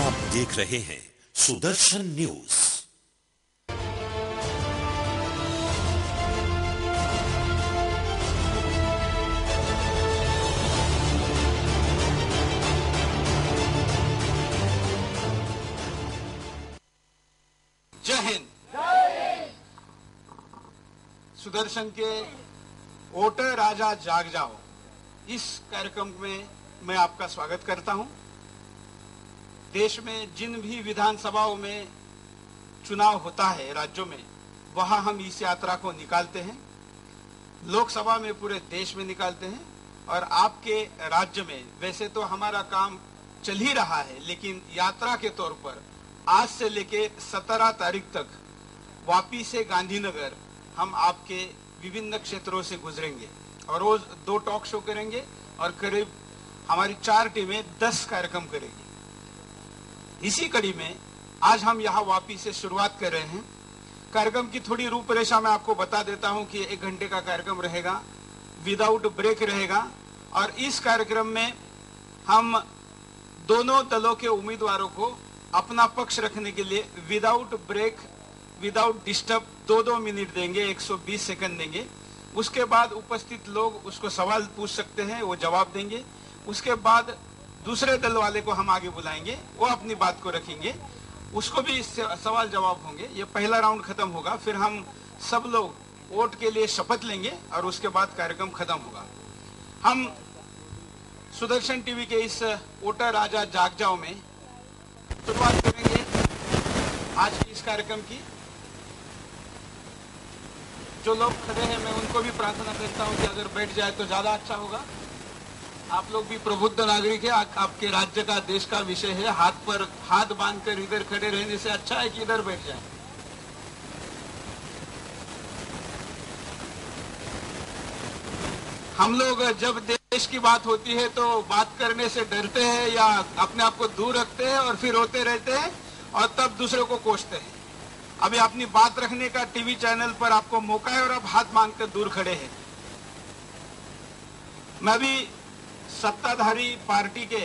आप देख रहे हैं सुदर्शन न्यूज। जय हिंद। सुदर्शन के वोटर राजा जाग जाओ इस कार्यक्रम में मैं आपका स्वागत करता हूं। देश में जिन भी विधानसभाओं में चुनाव होता है राज्यों में, वहां हम इस यात्रा को निकालते हैं। लोकसभा में पूरे देश में निकालते हैं और आपके राज्य में वैसे तो हमारा काम चल ही रहा है, लेकिन यात्रा के तौर पर आज से लेके 17 तारीख तक वापी से गांधीनगर हम आपके विभिन्न क्षेत्रों से गुजरेंगे और रोज 2 टॉक शो करेंगे और करीब हमारी 4 टीमें 10 कार्यक्रम करेगी। इसी कड़ी में आज हम यहाँ वापी से शुरुआत कर रहे हैं। कार्यक्रम की थोड़ी रूपरेखा मैं आपको बता देता हूँ कि 1 घंटे का कार्यक्रम रहेगा, विदाउट ब्रेक रहेगा और इस कार्यक्रम में हम दोनों दलों के उम्मीदवारों को अपना पक्ष रखने के लिए without break, without disturb 2-2 minute देंगे, 120 सेकंड देंगे। उसके बाद उपस्थित लोग उसको सवाल पूछ सकते हैं, वो जवाब देंगे। उसके बाद दूसरे दल वाले को हम आगे बुलाएंगे, वो अपनी बात को रखेंगे, उसको भी सवाल जवाब होंगे। ये पहला राउंड खत्म होगा, फिर हम सब लोग वोट के लिए शपथ लेंगे और उसके बाद कार्यक्रम खत्म होगा। हम सुदर्शन टीवी के इस वोटर राजा जाग जाओ में शुरुआत करेंगे आज की इस कार्यक्रम की। जो लोग खड़े हैं मैं उनको भी प्रार्थना करता हूं कि अगर बैठ जाए तो ज्यादा अच्छा होगा। आप लोग भी प्रबुद्ध नागरिक है, आपके राज्य का, देश का विषय है। हाथ पर हाथ बांधकर इधर खड़े रहने से अच्छा है कि इधर बैठ जाए। हम लोग जब देश की बात होती है तो बात करने से डरते हैं या अपने आप को दूर रखते हैं और फिर रोते रहते हैं और तब दूसरे को कोसते हैं। अभी अपनी बात रखने का टीवी चैनल पर आपको मौका है और आप हाथ मांगकर दूर खड़े हैं। मैं भी सत्ताधारी पार्टी के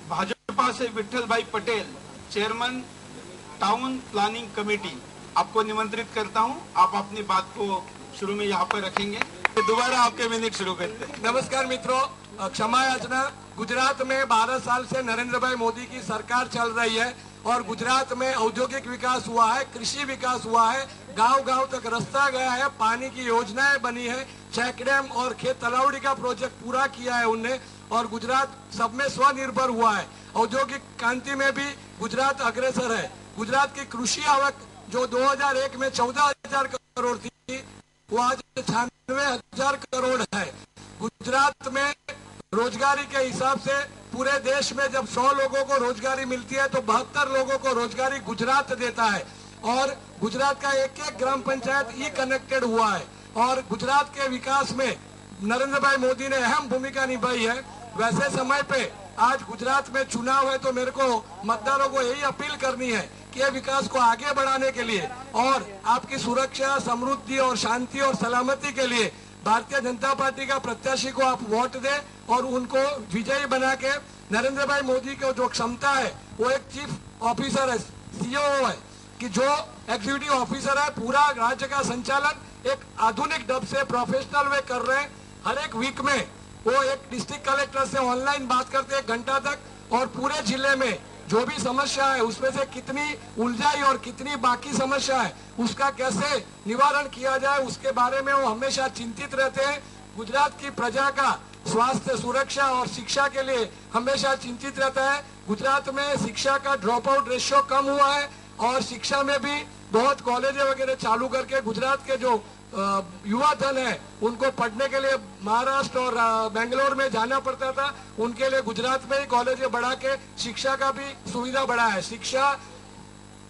भाजपा से विठल भाई Patel, chairman town planning committee, आपको निमंत्रित करता हूं। आप अपनी बात को शुरू में यहाँ पर रखेंगे, दोबारा आपके मिनट शुरू करते हैं। नमस्कार मित्रों, क्षमा याचना। गुजरात में 12 साल से नरेंद्र भाई मोदी की सरकार चल रही है और गुजरात में औद्योगिक विकास हुआ है, कृषि विकास हुआ है, गांव-गांव तक रास्ता गया है, पानी की योजनाएं बनी है, चेक डैम और खेत तलावड़ी का प्रोजेक्ट पूरा किया है उनने और गुजरात सब में स्वनिर्भर हुआ है। औद्योगिक क्रांति में भी गुजरात अग्रसर है। गुजरात की कृषि आवक जो 2001 में 14,000 करोड़ थी, वो आज 96,000 करोड़ है। गुजरात में रोजगारी के हिसाब से पूरे देश में जब 100 लोगों को रोजगारी मिलती है तो 72 लोगों को रोजगारी गुजरात देता है और गुजरात का एक ग्राम पंचायत ई कनेक्टेड हुआ है और गुजरात के विकास में नरेंद्र भाई मोदी ने अहम भूमिका निभाई है। वैसे समय पे आज गुजरात में चुनाव है तो मेरे को मतदारों को यही अपील करनी है कि विकास को आगे बढ़ाने के लिए और आपकी सुरक्षा, समृद्धि और शांति और सलामती के लिए भारतीय जनता पार्टी का प्रत्याशी को आप वोट दें और उनको विजयी बना के नरेंद्र भाई मोदी को जो क्षमता है, वो एक चीफ ऑफिसर है, सीईओ है, कि जो एग्जीक्यूटिव ऑफिसर है, पूरा राज्य का संचालन एक आधुनिक ढंग से प्रोफेशनल वे कर रहे हैं। हर एक वीक में वो एक डिस्ट्रिक्ट कलेक्टर से ऑनलाइन बात करते हैं 1 घंटा तक और पूरे जिले में जो भी समस्या है उसमें से कितनी उलझाई और कितनी बाकी समस्या है उसका कैसे निवारण किया जाए उसके बारे में वो हमेशा चिंतित रहते हैं। गुजरात की प्रजा का स्वास्थ्य, सुरक्षा और शिक्षा के लिए हमेशा चिंतित रहता है। गुजरात में शिक्षा का ड्रॉप आउट रेशियो कम हुआ है और शिक्षा में भी बहुत कॉलेज वगैरह चालू करके गुजरात के जो युवा धन है उनको पढ़ने के लिए महाराष्ट्र और बेंगलोर में जाना पड़ता था, उनके लिए गुजरात में ही कॉलेज बढ़ा के शिक्षा का भी सुविधा बढ़ा है। शिक्षा,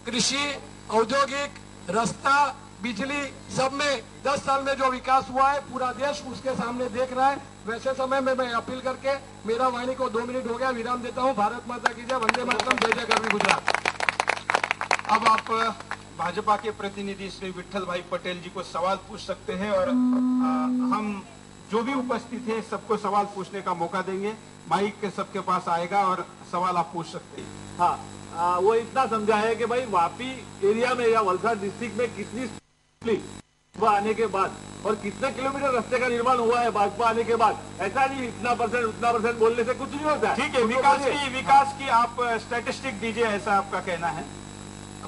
कृषि, औद्योगिक, रास्ता, बिजली, सब में 10 साल में जो विकास हुआ है पूरा देश उसके सामने देख रहा है। वैसे समय में मैं अपील करके मेरा वाणी को 2 मिनट हो गया, विराम देता हूँ। भारत माता की जय, वंदे मातरम, जय जय गरवी गुजरात। अब आप भाजपा के प्रतिनिधि श्री विठल भाई पटेल जी को सवाल पूछ सकते हैं और हम जो भी उपस्थित है सबको सवाल पूछने का मौका देंगे। माइक के सबके पास आएगा और सवाल आप पूछ सकते हैं। हाँ, वो इतना समझा है कि भाई वापी एरिया में या वलसाड डिस्ट्रिक्ट में कितनी आने के बाद और कितने किलोमीटर रास्ते का निर्माण हुआ है भाजपा आने के बाद, ऐसा नहीं इतना परसेंट उतना परसेंट बोलने से कुछ नहीं होता। ठीक है, विकास की आप स्टैटिस्टिक दीजिए, ऐसा आपका कहना है।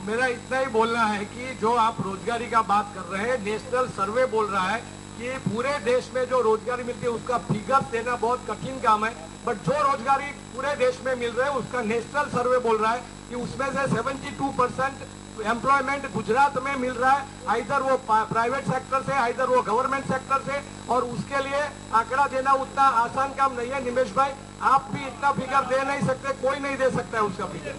मेरा इतना ही बोलना है कि जो आप रोजगारी का बात कर रहे हैं, नेशनल सर्वे बोल रहा है कि पूरे देश में जो रोजगारी मिलती है उसका फिगर देना बहुत कठिन काम है, बट जो रोजगारी पूरे देश में मिल रहा है उसका नेशनल सर्वे बोल रहा है कि उसमें से 72% एम्प्लॉयमेंट गुजरात में मिल रहा है, आइदर वो प्राइवेट सेक्टर से, आइदर वो गवर्नमेंट सेक्टर से, और उसके लिए आंकड़ा देना उतना आसान काम नहीं है। निमेश भाई, आप भी इतना फिगर दे नहीं सकते, कोई नहीं दे सकता है उसका फिगर।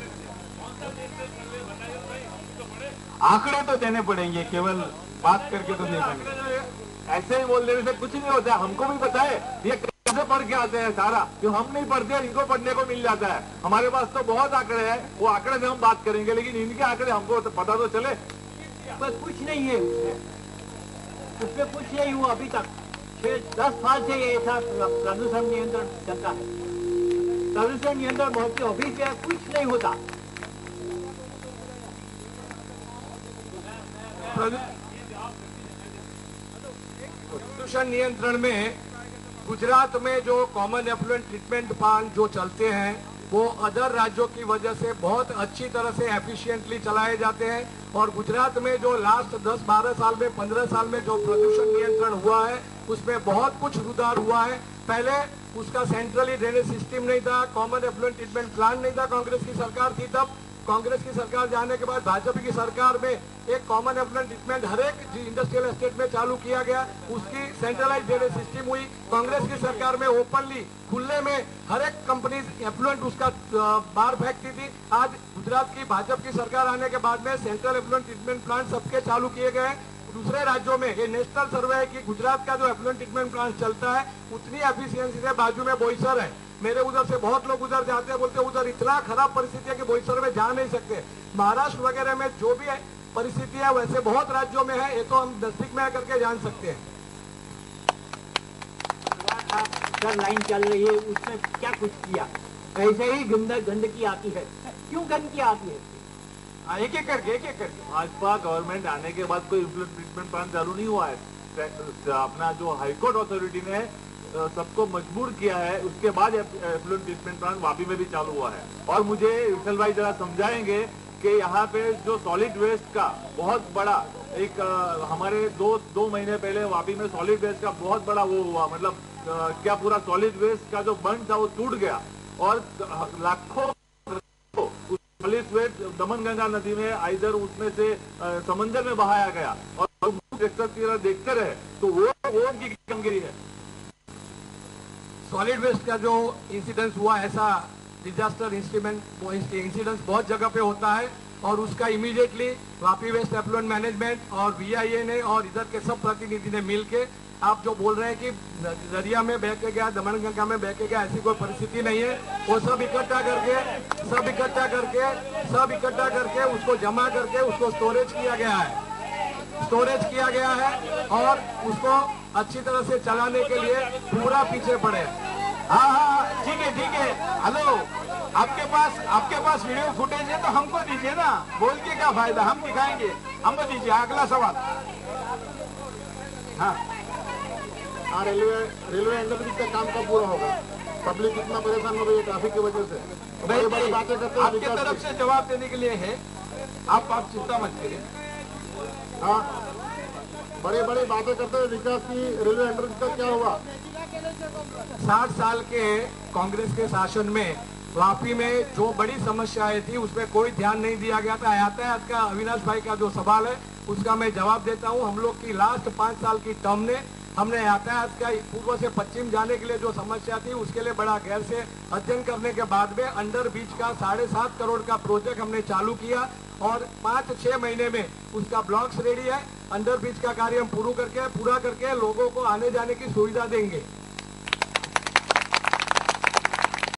आंकड़े तो देने पड़ेंगे, केवल बात करके तो नहीं बनेगा। ऐसे ही बोल देने से कुछ नहीं होता। हमको भी पता है ये कैसे पढ़ के आते हैं सारा, क्यों हम नहीं पढ़ते, इनको पढ़ने को मिल जाता है। हमारे पास तो बहुत आंकड़े हैं, वो आंकड़े में हम बात करेंगे, लेकिन इनके आंकड़े हमको तो पता तो चले। बस कुछ नहीं है उसमें कुछ नहीं हुआ अभी तक। 10 साल से ये ऐसा प्रदूषण नियंत्रण चलता है। प्रदूषण नियंत्रण बोर्ड की ऑफिस है, कुछ नहीं होता। प्रदूषण नियंत्रण में गुजरात में जो कॉमन एफ्लुएंट ट्रीटमेंट प्लांट जो चलते हैं वो अदर राज्यों की वजह से बहुत अच्छी तरह से एफिशिएंटली चलाए जाते हैं, और गुजरात में जो लास्ट 10-12 साल में 15 साल में जो प्रदूषण नियंत्रण हुआ है उसमें बहुत कुछ सुधार हुआ है। पहले उसका सेंट्रली ड्रेनेज सिस्टम नहीं था, कॉमन एफ्लुएंट ट्रीटमेंट प्लांट नहीं था, कांग्रेस की सरकार थी तब। कांग्रेस की सरकार जाने के बाद भाजपा की सरकार में एक कॉमन एफ्लुएंट ट्रीटमेंट हर एक इंडस्ट्रियल एस्टेट में चालू किया गया, उसकी सेंट्रलाइज ड्रेनेज सिस्टम हुई। कांग्रेस की सरकार में ओपनली खुले में हर एक कंपनी एफ्लुएंट उसका बाहर फेंकती थी। आज गुजरात की भाजपा की सरकार आने के बाद में सेंट्रल एफ्लुएंट ट्रीटमेंट प्लांट सबके चालू किए गए। दूसरे राज्यों में ये नेशनल सर्वे है कि गुजरात का जो एफ्लुएंट ट्रीटमेंट प्लांट चलता है उतनी एफिशिएंसी से बाजू में बोईसर है। मेरे उधर से बहुत लोग उधर जाते हैं, बोलते हैं उधर इतना खराब परिस्थिति है कि बोईसर में जा नहीं सकते। महाराष्ट्र वगैरह में जो भी परिस्थिति है वैसे बहुत राज्यों में है, ये तो हम डिस्ट्रिक्ट में करके जान सकते हैं। सर लाइन चल रही है, उसमें क्या कुछ किया? ऐसे ही गंदगी आती है, क्यों गंदगी आती है? एक एक करके भाजपा गवर्नमेंट आने के बाद कोई एफ्लुएंट ट्रीटमेंट प्लांट चालू नहीं हुआ है। अपना जो हाईकोर्ट अथॉरिटी ने सबको मजबूर किया है, उसके बाद एफ्लुएंट ट्रीटमेंट प्लांट वापी में भी चालू हुआ है। और मुझे विठल भाई जरा समझाएंगे कि यहाँ पे जो सॉलिड वेस्ट का बहुत बड़ा एक हमारे दो महीने पहले वापी में सॉलिड वेस्ट का बहुत बड़ा वो हुआ, मतलब क्या पूरा सॉलिड वेस्ट का जो बंड था वो टूट गया और लाखों सॉलिड वेस्ट दमनगंगा नदी में आइधर उसमें से समंदर में बहाया गया और देखते रहे, तो वो उनकी कामगिरी है। सॉलिड वेस्ट का जो इंसिडेंस हुआ, ऐसा डिजास्टर इंसिडेंस बहुत जगह पे होता है, और उसका immediately Vapi waste effluent management और VIA ने और इधर के सब प्रतिनिधि ने मिलके, आप जो बोल रहे हैं कि दरिया में बह के गया, दमनगंगा में बह के गया, ऐसी कोई परिस्थिति नहीं है। वो सब इकट्ठा करके उसको जमा करके उसको स्टोरेज किया गया है और उसको अच्छी तरह से चलाने के लिए पूरा पीछे पड़े। हाँ, ठीक है। हेलो, आपके पास वीडियो फुटेज है तो हमको दीजिए ना, बोल के क्या फायदा, हम दिखाएंगे, हमको दीजिए। अगला सवाल। हाँ, रेलवे अंडरब्रिज का काम कब पूरा होगा? पब्लिक इतना परेशान हो रही है ट्रैफिक की वजह से। बड़ी बातें करते हैं, आपकी तरफ से जवाब देने के लिए है, आप चिंता मत करिए। हाँ, बड़े बातें करते हैं विकास की। रेलवे अंडरब्रिज का क्या हुआ? 60 साल के कांग्रेस के शासन में वापी में जो बड़ी समस्याएं थी उसमें कोई ध्यान नहीं दिया गया था। यातायात का अविनाश भाई का जो सवाल है उसका मैं जवाब देता हूं। हम लोग की लास्ट 5 साल की टर्म ने हमने यातायात का पूर्व से पश्चिम जाने के लिए जो समस्या थी उसके लिए बड़ा गैर से अध्ययन करने के बाद में अंडर ब्रिज का 7.5 करोड़ का प्रोजेक्ट हमने चालू किया और 5-6 महीने में उसका ब्लॉक्स रेडी है। अंडर ब्रिज का कार्य हम पूरा करके लोगों को आने जाने की सुविधा देंगे।